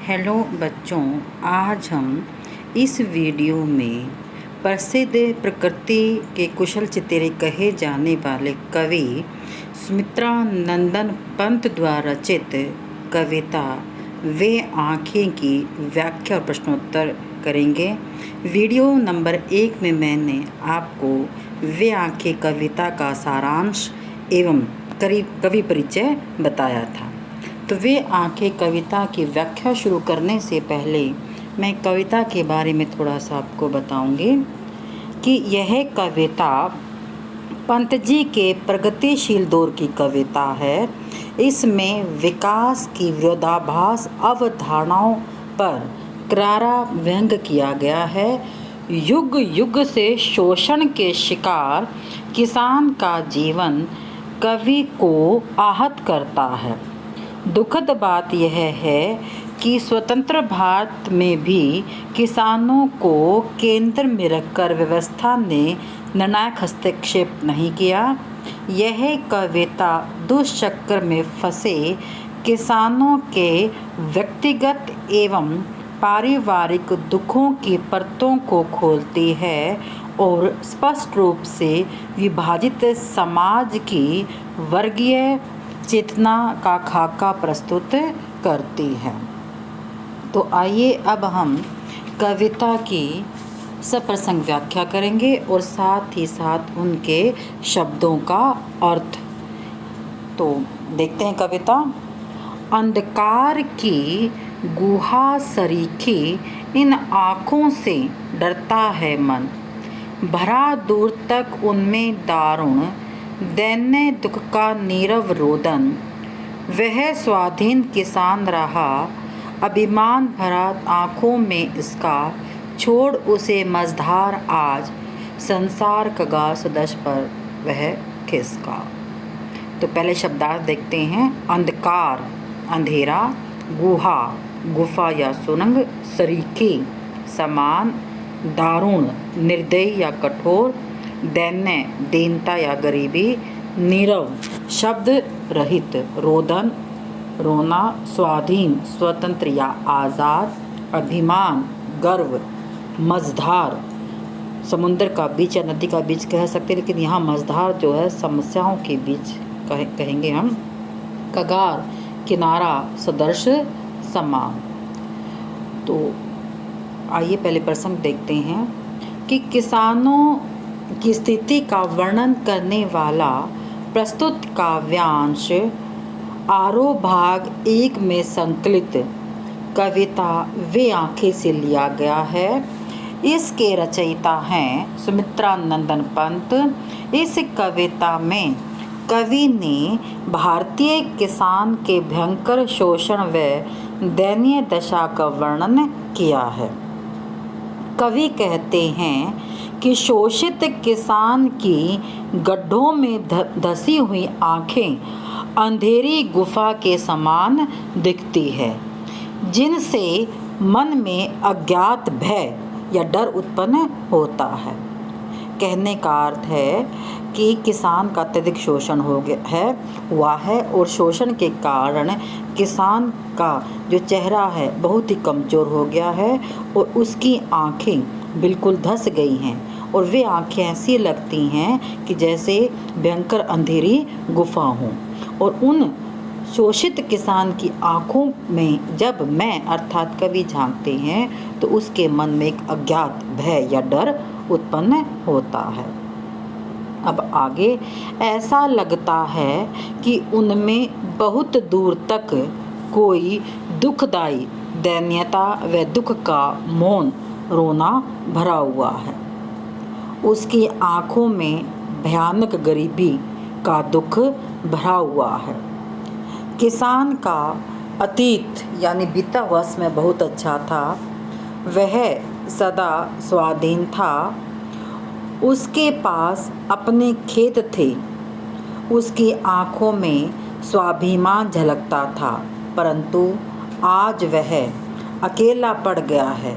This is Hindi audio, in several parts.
हेलो बच्चों, आज हम इस वीडियो में प्रसिद्ध प्रकृति के कुशल चितेरे कहे जाने वाले कवि सुमित्रा नंदन पंत द्वारा रचित कविता वे आँखें की व्याख्या और प्रश्नोत्तर करेंगे। वीडियो नंबर 1 में मैंने आपको वे आँखें कविता का सारांश एवं कवि परिचय बताया था। तो वे आँखें कविता की व्याख्या शुरू करने से पहले मैं कविता के बारे में थोड़ा सा आपको बताऊंगी कि यह कविता पंत जी के प्रगतिशील दौर की कविता है। इसमें विकास की विरोधाभास अवधारणाओं पर करारा व्यंग किया गया है। युग युग से शोषण के शिकार किसान का जीवन कवि को आहत करता है। दुखद बात यह है कि स्वतंत्र भारत में भी किसानों को केंद्र में रखकर व्यवस्था ने निर्णायक हस्तक्षेप नहीं किया। यह कविता दुष्चक्र में फंसे किसानों के व्यक्तिगत एवं पारिवारिक दुखों की परतों को खोलती है और स्पष्ट रूप से विभाजित समाज की वर्गीय चेतना का खाका प्रस्तुत करती है। तो आइए अब हम कविता की सप्रसंग व्याख्या करेंगे और साथ ही साथ उनके शब्दों का अर्थ। तो देखते हैं कविता। अंधकार की गुहा सरीखी इन आँखों से डरता है मन, भरा दूर तक उनमें दारुण दैन्य दुख का नीरव रोदन। वह स्वाधीन किसान रहा अभिमान भरा आँखों में इसका, छोड़ उसे मझधार आज संसार कगार सदश पर वह खिसका। तो पहले शब्दार्थ देखते हैं। अंधकार अंधेरा, गुहा गुफा या सुरंग, सरीखी समान, दारुण निर्दयी या कठोर, दैन्य दीनता या गरीबी, नीरव शब्द रहित, रोदन रोना, स्वाधीन स्वतंत्र या आज़ाद, अभिमान गर्व, मझधार समुद्र का बीच या नदी का बीच कह सकते हैं, लेकिन यहाँ मझधार जो है समस्याओं के बीच कहेंगे हम। कगार किनारा, सदर्श समान। तो आइए पहले प्रसंग देखते हैं कि किसानों की स्थिति का वर्णन करने वाला प्रस्तुत काव्यांश आरोह भाग 1 में संकलित कविता वे आँखें से लिया गया है। इसके रचयिता हैं सुमित्रा नंदन पंत। इस कविता में कवि ने भारतीय किसान के भयंकर शोषण व दयनीय दशा का वर्णन किया है। कवि कहते हैं कि शोषित किसान की गड्ढों में धसी हुई आँखें अंधेरी गुफा के समान दिखती है, जिनसे मन में अज्ञात भय या डर उत्पन्न होता है। कहने का अर्थ है कि किसान का अत्यधिक शोषण हुआ है और शोषण के कारण किसान का जो चेहरा है बहुत ही कमज़ोर हो गया है और उसकी आँखें बिल्कुल धंस गई हैं और वे आँखें ऐसी लगती हैं कि जैसे भयंकर अंधेरी गुफा हों। और उन शोषित किसान की आँखों में जब मैं अर्थात कवि झांकते हैं तो उसके मन में एक अज्ञात भय या डर उत्पन्न होता है। अब आगे ऐसा लगता है कि उनमें बहुत दूर तक कोई दुखदाई दैन्यता व दुख का मौन रोना भरा हुआ है। उसकी आँखों में भयानक गरीबी का दुख भरा हुआ है। किसान का अतीत यानी बीता हुआ समय बहुत अच्छा था। वह सदा स्वाधीन था। उसके पास अपने खेत थे। उसकी आँखों में स्वाभिमान झलकता था, परंतु आज वह अकेला पड़ गया है।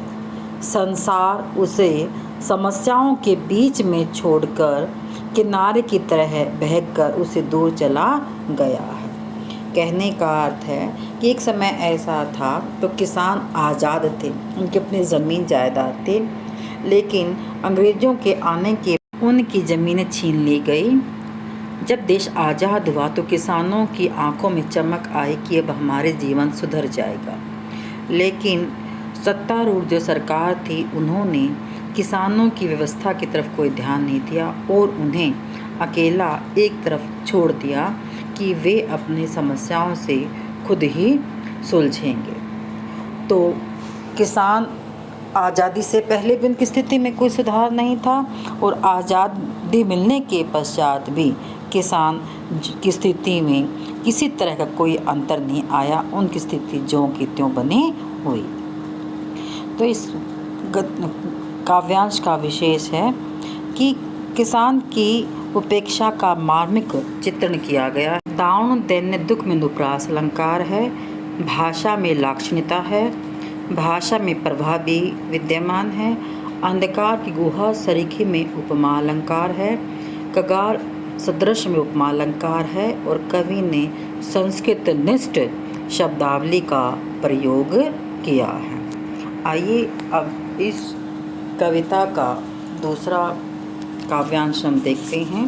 संसार उसे समस्याओं के बीच में छोड़कर किनारे की तरह बहकर उसे दूर चला गया है। कहने का अर्थ है कि एक समय ऐसा था तो किसान आज़ाद थे, उनके अपनी ज़मीन जायदाद थे, लेकिन अंग्रेज़ों के आने के उनकी ज़मीनें छीन ली गई। जब देश आज़ाद हुआ तो किसानों की आंखों में चमक आई कि अब हमारे जीवन सुधर जाएगा, लेकिन सत्तारूढ़ जो सरकार थी उन्होंने किसानों की व्यवस्था की तरफ कोई ध्यान नहीं दिया और उन्हें अकेला एक तरफ छोड़ दिया कि वे अपनी समस्याओं से खुद ही सुलझेंगे। तो किसान आज़ादी से पहले भी उनकी स्थिति में कोई सुधार नहीं था और आज़ादी मिलने के पश्चात भी किसान की स्थिति में किसी तरह का कोई अंतर नहीं आया, उनकी स्थिति ज्यों की त्यों बनी हुई। तो इस काव्यांश का विशेष है कि किसान की उपेक्षा का मार्मिक चित्रण किया गया है। दारुण दैन्य दुख में अनुप्रास अलंकार है, भाषा में लाक्षणिकता है, भाषा में प्रभाव भी विद्यमान है, अंधकार की गुहा सरीखे में उपमा अलंकार है, कगार सदृश में उपमा अलंकार है और कवि ने संस्कृत निष्ठ शब्दावली का प्रयोग किया है। आइए अब इस कविता का दूसरा काव्यांश हम देखते हैं।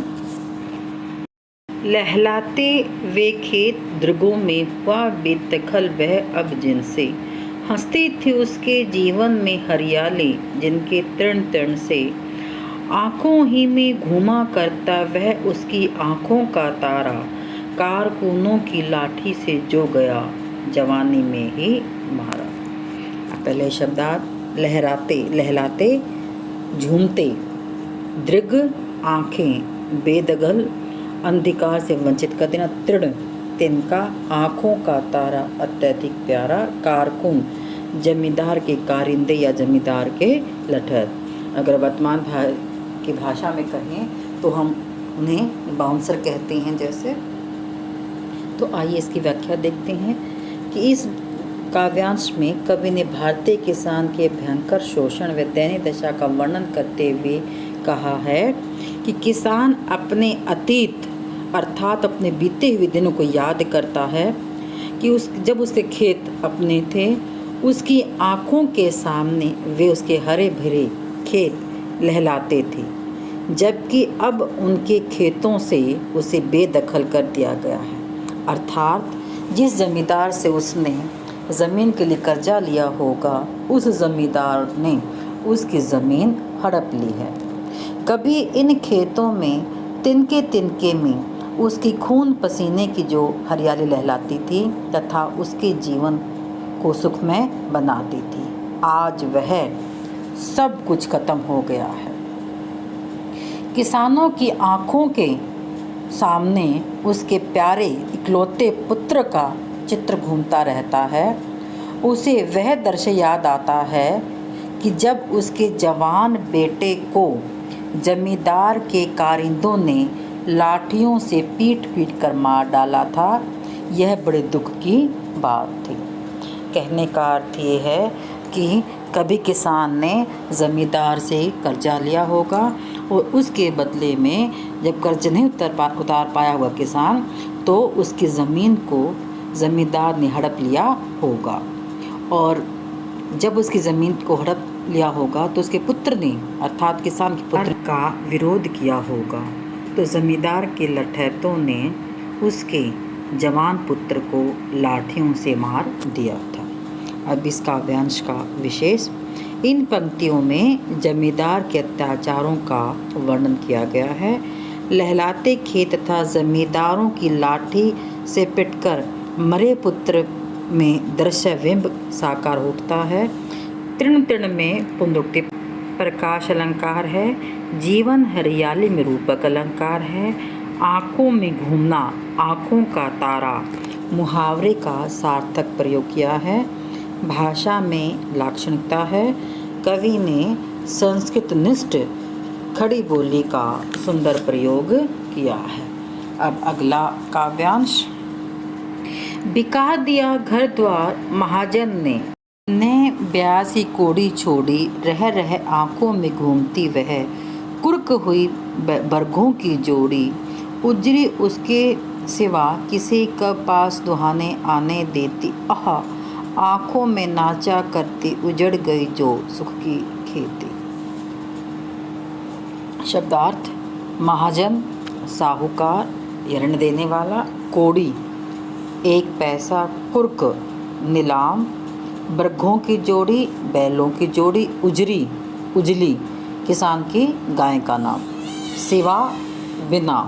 लहलाते वे खेत दृगों में हुआ बेदखल वह अब जिनसे, हंसती थी उसके जीवन में हरियाली जिनके तृण तृण से, आँखों ही में घूमा करता वह उसकी आँखों का तारा, कारकुनों की लाठी से जो गया जवानी में ही मारा। पहले शब्दार्थ लहराते, लहलाते, झूमते, दृग आँखें, बेदगल अंधकार से वंचित कर देना, तृण तिनका, आँखों का तारा अत्यधिक प्यारा, कारकुन जमींदार के कारिंदे या जमींदार के लठर। अगर वर्तमान की भाषा में कहें तो हम उन्हें बाउंसर कहते हैं जैसे। तो आइए इसकी व्याख्या देखते हैं कि इस काव्यांश में कवि ने भारतीय किसान के भयंकर शोषण व दयनीय दशा का वर्णन करते हुए कहा है कि किसान अपने अतीत अर्थात अपने बीते हुए दिनों को याद करता है कि जब उसके खेत अपने थे, उसकी आँखों के सामने वे उसके हरे भरे खेत लहलाते थे, जबकि अब उनके खेतों से उसे बेदखल कर दिया गया है। अर्थात जिस जमींदार से उसने ज़मीन के लिए कर्जा लिया होगा, उस जमींदार ने उसकी ज़मीन हड़प ली है। कभी इन खेतों में तिनके तिनके में उसकी खून पसीने की जो हरियाली लहलाती थी तथा उसके जीवन को सुखमय बनाती थी, आज वह सब कुछ खत्म हो गया है। किसानों की आँखों के सामने उसके प्यारे इकलौते पुत्र का चित्र घूमता रहता है। उसे वह दृश्य याद आता है कि जब उसके जवान बेटे को जमींदार के कारिंदों ने लाठियों से पीट पीट कर मार डाला था। यह बड़े दुख की बात थी। कहने का अर्थ ये है कि कभी किसान ने ज़मींदार से कर्जा लिया होगा और उसके बदले में जब कर्ज नहीं उतार पाया होगा किसान, तो उसकी ज़मीन को ज़मींदार ने हड़प लिया होगा और जब उसकी ज़मीन को हड़प लिया होगा तो उसके पुत्र ने अर्थात किसान के पुत्र का विरोध किया होगा, तो ज़मींदार के लठैतों ने उसके जवान पुत्र को लाठियों से मार दिया था। अब इस काव्यांश का विशेष, इन पंक्तियों में जमींदार के अत्याचारों का वर्णन किया गया है। लहलाते खेत तथा जमींदारों की लाठी से पिटकर मरे पुत्र में दृश्य बिंब साकार होता है। तृण तृण में पुनरुक्ति प्रकाश अलंकार है, जीवन हरियाली में रूपक अलंकार है, आँखों में घूमना, आँखों का तारा मुहावरे का सार्थक प्रयोग किया है, भाषा में लाक्षणिकता है, कवि ने संस्कृत निष्ठ खड़ी बोली का सुंदर प्रयोग किया है। अब अगला काव्यांश, बिका दिया घर द्वार महाजन ने 82 कोड़ी छोड़ी, रह रह आँखों में घूमती वह, कुर्क हुई बरगों की जोड़ी, उजरी उसके सिवा किसी के पास दुहाने आने देती। आह, आँखों में नाचा करती, उजड़ गई जो सुख की खेती। शब्दार्थ: महाजन, साहूकार, ऋण देने वाला। कोड़ी, एक पैसा। कुर्क, नीलाम। बरघों की जोड़ी, बैलों की जोड़ी। उजरी, उजली, किसान की गाय का नाम। सिवा, बिना।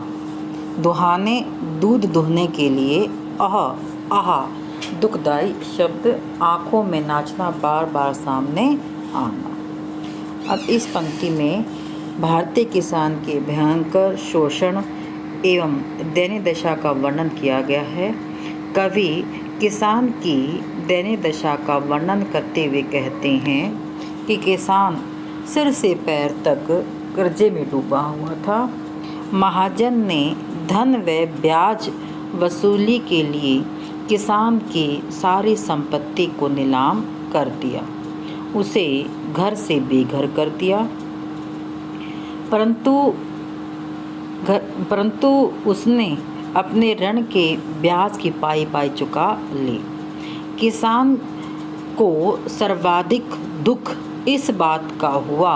दुहाने, दूध दुहने के लिए। आह, आह, दुखदाई शब्द। आँखों में नाचना, बार बार सामने आना। अब इस पंक्ति में भारतीय किसान के भयंकर शोषण एवं दयनीय दशा का वर्णन किया गया है। कवि किसान की दयनीय दशा का वर्णन करते हुए कहते हैं कि किसान सिर से पैर तक कर्जे में डूबा हुआ था। महाजन ने धन व ब्याज वसूली के लिए किसान की सारी संपत्ति को नीलाम कर दिया, उसे घर से बेघर कर दिया। परंतु उसने अपने ऋण के ब्याज की पाई पाई चुका ली। किसान को सर्वाधिक दुख इस बात का हुआ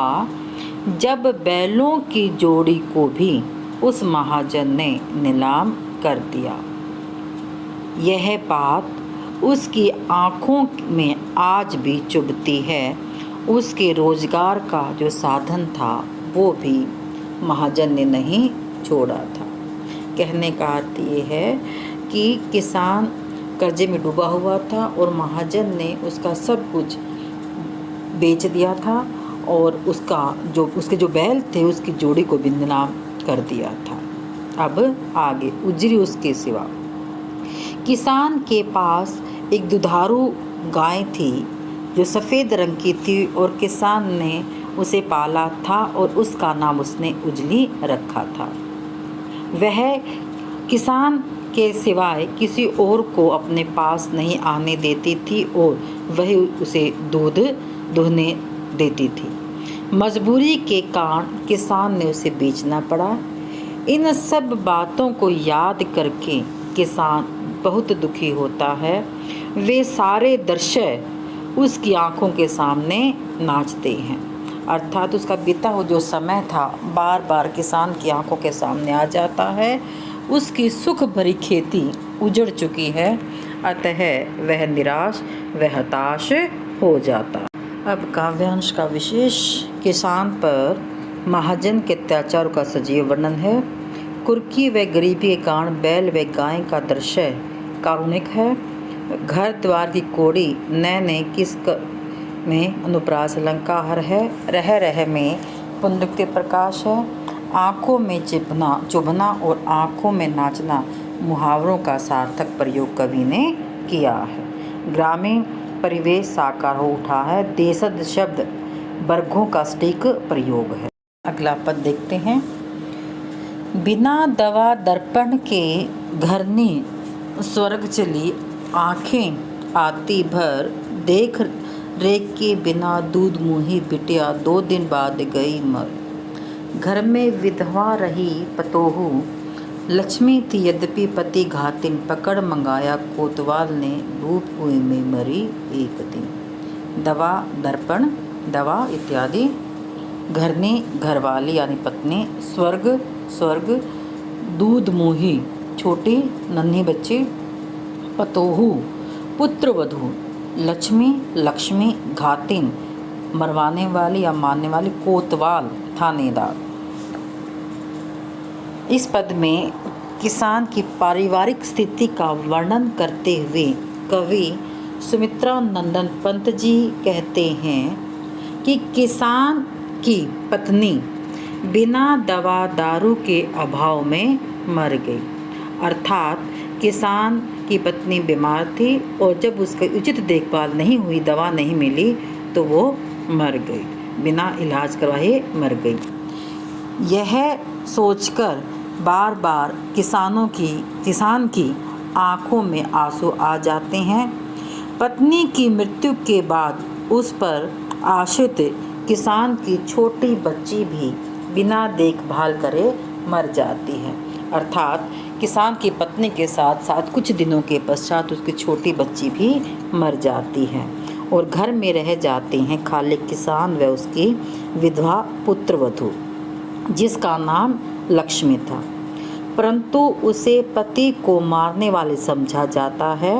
जब बैलों की जोड़ी को भी उस महाजन ने नीलाम कर दिया। यह बात उसकी आँखों में आज भी चुभती है। उसके रोजगार का जो साधन था वो भी महाजन ने नहीं छोड़ा था। कहने का अर्थ ये है कि किसान कर्जे में डूबा हुआ था और महाजन ने उसका सब कुछ बेच दिया था और उसके जो बैल थे उसकी जोड़ी को भी नीलाम कर दिया था। अब आगे, उजरी, उसके सिवा। किसान के पास एक दुधारू गाय थी जो सफ़ेद रंग की थी और किसान ने उसे पाला था और उसका नाम उसने उजली रखा था। वह किसान के सिवाय किसी और को अपने पास नहीं आने देती थी और वह उसे दूध दुहने देती थी। मजबूरी के कारण किसान ने उसे बेचना पड़ा। इन सब बातों को याद करके किसान बहुत दुखी होता है। वे सारे दृश्य उसकी आंखों के सामने नाचते हैं। अर्थात उसका बीता हुआ जो समय था बार बार किसान की आंखों के सामने आ जाता है। उसकी सुख भरी खेती उजड़ चुकी है, अतः वह निराश व हताश हो जाता। अब काव्यांश का विशेष किसान पर महाजन के अत्याचार का सजीव वर्णन है। कुर्की व गरीबी के कारण बैल व गाय का दृश्य कारुणिक है। घर द्वार की कोड़ी नए नए किस में अनुप्रास अलंकार है। रह रह में पुनरुक्ति प्रकाश है। आँखों में चुभना और आँखों में नाचना मुहावरों का सार्थक प्रयोग कवि ने किया है। ग्रामीण परिवेश साकार हो उठा है। देशज शब्द वर्गों का सटीक प्रयोग है। अगला पद देखते हैं। बिना दवा दर्पण के घरनी स्वर्ग चली, आँखें आती भर देख रेख के बिना दूध मुही बिटिया 2 दिन बाद गई मर। घर में विधवा रही पतोहू, लक्ष्मी थी यद्यपि पति घातिन, पकड़ मंगाया कोतवाल ने, धूप कुएं में मरी एक दिन। दवा दर्पण, दवा इत्यादि। घरनी घरवाली यानी पत्नी। स्वर्ग स्वर्ग। दूध मुही छोटी नन्ही बच्ची। पतोहू पुत्र वधू। लक्ष्मी लक्ष्मी घातिन मरवाने वाली या मारने वाली। कोतवाल थानेदार। इस पद में किसान की पारिवारिक स्थिति का वर्णन करते हुए कवि सुमित्रा नंदन पंत जी कहते हैं कि किसान की पत्नी बिना दवा दारू के अभाव में मर गई। अर्थात किसान की पत्नी बीमार थी और जब उसकी उचित देखभाल नहीं हुई, दवा नहीं मिली, तो वो मर गई, बिना इलाज करवाए मर गई। यह सोचकर बार बार किसान की आँखों में आंसू आ जाते हैं। पत्नी की मृत्यु के बाद उस पर आश्रित किसान की छोटी बच्ची भी बिना देखभाल करे मर जाती है। अर्थात किसान की पत्नी के साथ साथ कुछ दिनों के पश्चात उसकी छोटी बच्ची भी मर जाती है और घर में रह जाते हैं खाली किसान व उसकी विधवा पुत्रवधू, जिसका नाम लक्ष्मी था। परंतु उसे पति को मारने वाले समझा जाता है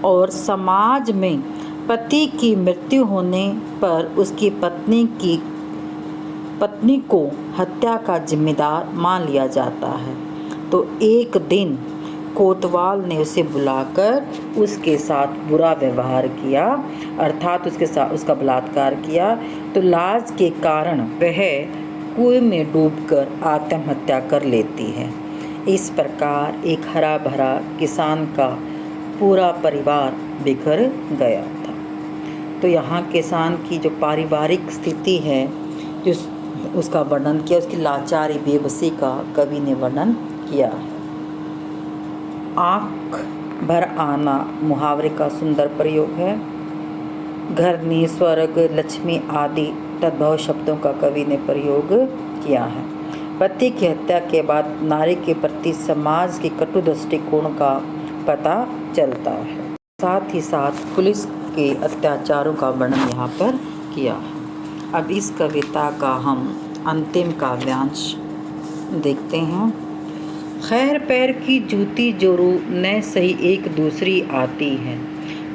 और समाज में पति की मृत्यु होने पर उसकी पत्नी को हत्या का जिम्मेदार मान लिया जाता है। तो एक दिन कोतवाल ने उसे बुलाकर उसके साथ बुरा व्यवहार किया, अर्थात उसके साथ उसका बलात्कार किया। तो लाज के कारण वह कुएं में डूबकर आत्महत्या कर लेती है। इस प्रकार एक हरा भरा किसान का पूरा परिवार बिखर गया था। तो यहाँ किसान की जो पारिवारिक स्थिति है, जो उसका वर्णन किया, उसकी लाचारी बेबसी का कवि ने वर्णन किया है। आँख भर आना मुहावरे का सुंदर प्रयोग है। घरनी, स्वर्ग, लक्ष्मी आदि तद्भव शब्दों का कवि ने प्रयोग किया है। पति की हत्या के बाद नारी के प्रति समाज के कटु दृष्टिकोण का पता चलता है। साथ ही साथ पुलिस के अत्याचारों का वर्णन यहाँ पर किया है। अब इस कविता का हम अंतिम काव्यांश देखते हैं। खैर पैर की जूती जोरू न सही एक दूसरी आती है,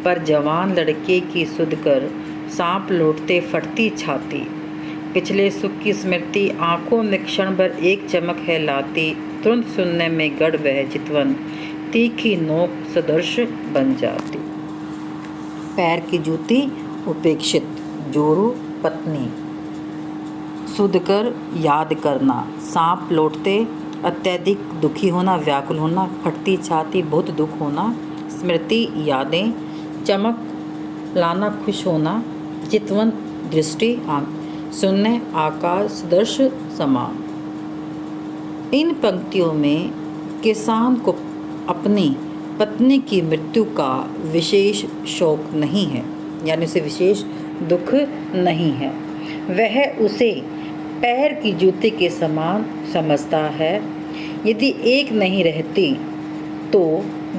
पर जवान लड़के की सुध कर सांप लौटते फटती छाती। पिछले सुख की स्मृति आंखों में क्षण भर एक चमक है लाती, तुरंत सुनने में गढ़ वह चितवन तीखी नोक सदृश बन जाती। पैर की जूती उपेक्षित, जोरू पत्नी, सुध कर याद करना, सांप लौटते अत्यधिक दुखी होना, व्याकुल होना, फटती छाती बहुत दुख होना, स्मृति यादें, चमक लाना खुश होना, चितवन दृष्टि सुनने आकाश सदृश समान। इन पंक्तियों में किसान को अपनी पत्नी की मृत्यु का विशेष शोक नहीं है, यानी उसे विशेष दुख नहीं है। वह उसे पैर की जूती के समान समझता है। यदि एक नहीं रहती तो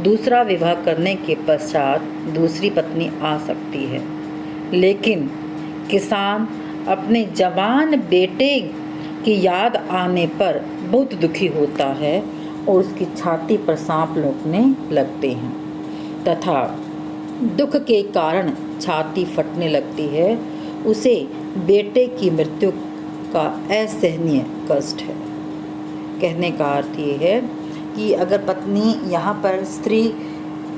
दूसरा विवाह करने के पश्चात दूसरी पत्नी आ सकती है, लेकिन किसान अपने जवान बेटे की याद आने पर बहुत दुखी होता है और उसकी छाती पर सांप लौटने लगते हैं तथा दुख के कारण छाती फटने लगती है। उसे बेटे की मृत्यु का असहनीय कष्ट है। कहने का अर्थ ये है कि अगर पत्नी, यहाँ पर स्त्री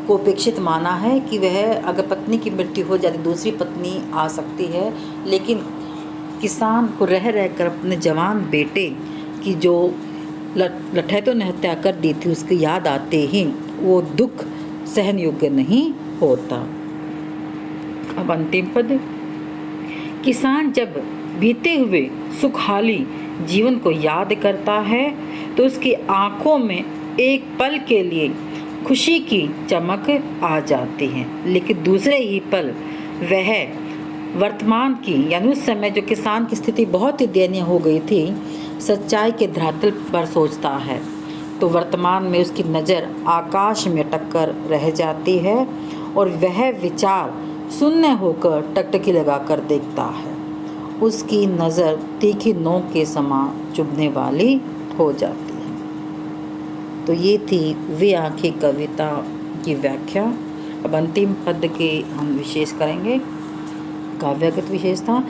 को उपेक्षित माना है कि वह अगर पत्नी की मृत्यु हो जाती दूसरी पत्नी आ सकती है, लेकिन किसान को रह रहकर अपने जवान बेटे की जो लठैतों ने हत्या कर दी थी उसकी याद आते ही वो दुख सहन योग्य नहीं होता। अब अंतिम पद। किसान जब बीते हुए सुखहाली जीवन को याद करता है तो उसकी आंखों में एक पल के लिए खुशी की चमक आ जाती है, लेकिन दूसरे ही पल वह वर्तमान की, यानी उस समय जो किसान की स्थिति बहुत ही दयनीय हो गई थी, सच्चाई के धरातल पर सोचता है तो वर्तमान में उसकी नज़र आकाश में टक्कर रह जाती है और वह विचार शून्य होकर टकटकी लगाकर देखता है। उसकी नज़र तीखी नोक के समान चुभने वाली हो जाती है। तो ये थी वे आँखें कविता की व्याख्या। अब अंतिम पद के हम विशेष करेंगे। काव्यगत विशेषता।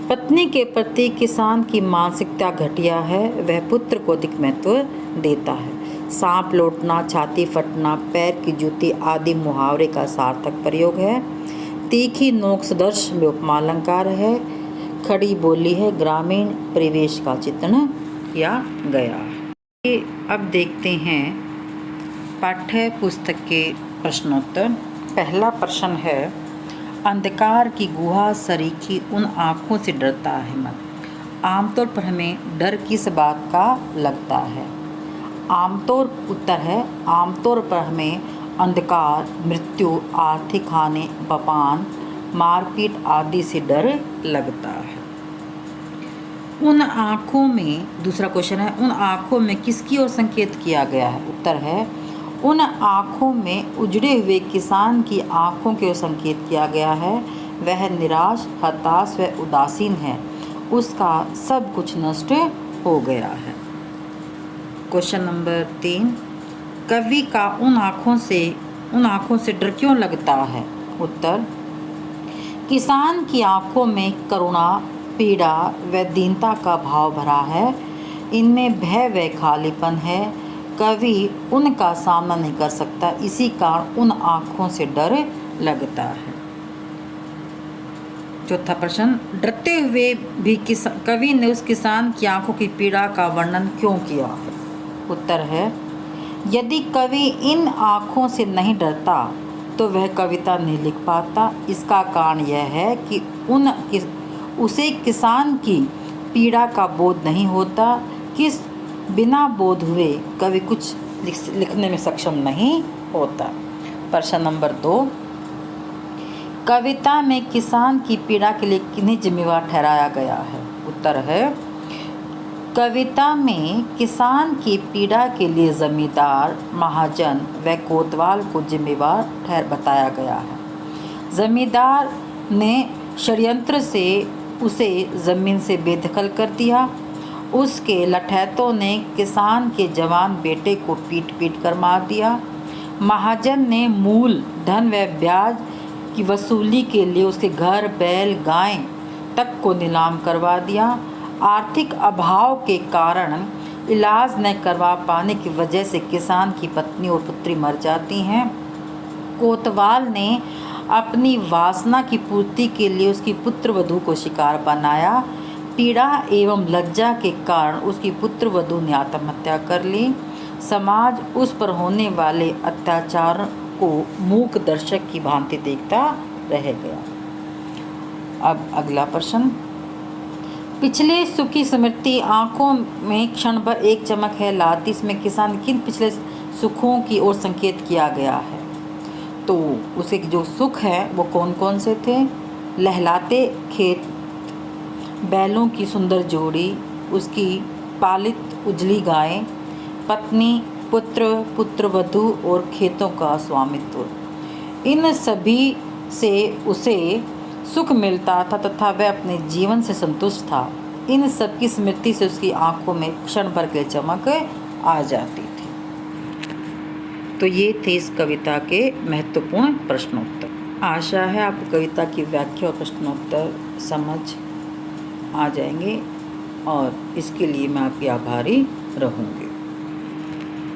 पत्नी के प्रति किसान की मानसिकता घटिया है, वह पुत्र को अधिक महत्व देता है। सांप लौटना, छाती फटना, पैर की जूती आदि मुहावरे का सार्थक प्रयोग है। तीखी नोक सदृश में उपमालंकार है। खड़ी बोली है, ग्रामीण परिवेश का चित्रण किया गया है। अब देखते हैं पाठ्य पुस्तक के प्रश्नोत्तर। पहला प्रश्न है, अंधकार की गुहा सरीखी उन आँखों से डरता है मत। आमतौर पर हमें डर किस बात का लगता है? आमतौर उत्तर है, आमतौर पर हमें अंधकार, मृत्यु, आर्थिक हानि, बपान, मारपीट आदि से डर लगता है। उन आँखों में, दूसरा क्वेश्चन है, उन आँखों में किसकी ओर संकेत किया गया है? उत्तर है उन आँखों में उजड़े हुए किसान की आँखों की ओर संकेत किया गया है। वह निराश, हताश व उदासीन है, उसका सब कुछ नष्ट हो गया है। क्वेश्चन नंबर 3, कवि का उन आँखों से डर क्यों लगता है? उत्तर, किसान की आँखों में करुणा, पीड़ा व दीनता का भाव भरा है। इनमें भय व खालीपन है। कवि उनका सामना नहीं कर सकता, इसी कारण उन आँखों से डर लगता है। चौथा प्रश्न, डरते हुए भी कवि ने उस किसान की आँखों की पीड़ा का वर्णन क्यों किया? उत्तर है, यदि कवि इन आँखों से नहीं डरता तो वह कविता नहीं लिख पाता। इसका कारण यह है कि उसे किसान की पीड़ा का बोध नहीं होता। बिना बोध हुए कवि कुछ लिखने में सक्षम नहीं होता। प्रश्न नंबर 2, कविता में किसान की पीड़ा के लिए किन्हें जिम्मेवार ठहराया गया है? उत्तर है, कविता में किसान की पीड़ा के लिए जमींदार, महाजन व कोतवाल को जिम्मेवार बताया गया है। जमींदार ने षड्यंत्र से उसे ज़मीन से बेदखल कर दिया। उसके लठैतों ने किसान के जवान बेटे को पीट पीट कर मार दिया। महाजन ने मूल धन व ब्याज की वसूली के लिए उसके घर, बैल, गाय तक को नीलाम करवा दिया। आर्थिक अभाव के कारण इलाज न करवा पाने की वजह से किसान की पत्नी और पुत्री मर जाती हैं। कोतवाल ने अपनी वासना की पूर्ति के लिए उसकी पुत्रवधू को शिकार बनाया। पीड़ा एवं लज्जा के कारण उसकी पुत्रवधू ने आत्महत्या कर ली। समाज उस पर होने वाले अत्याचार को मूक दर्शक की भांति देखता रह गया। अब अगला प्रश्न, पिछले सुख की स्मृति आँखों में क्षण भर एक चमक है लाती, इसमें किसान किन पिछले सुखों की ओर संकेत किया गया है? तो उसे जो सुख है वो कौन कौन से थे? लहलाते खेत, बैलों की सुंदर जोड़ी, उसकी पालित उजली गाय, पत्नी, पुत्र, पुत्रवधू और खेतों का स्वामित्व। इन सभी से उसे सुख मिलता था तथा वह अपने जीवन से संतुष्ट था। इन सब की स्मृति से उसकी आंखों में क्षण भर के चमक आ जाती थी। तो ये थे इस कविता के महत्वपूर्ण प्रश्नोत्तर। आशा है आपको कविता की व्याख्या और प्रश्नोत्तर समझ आ जाएंगे और इसके लिए मैं आपकी आभारी रहूँगी।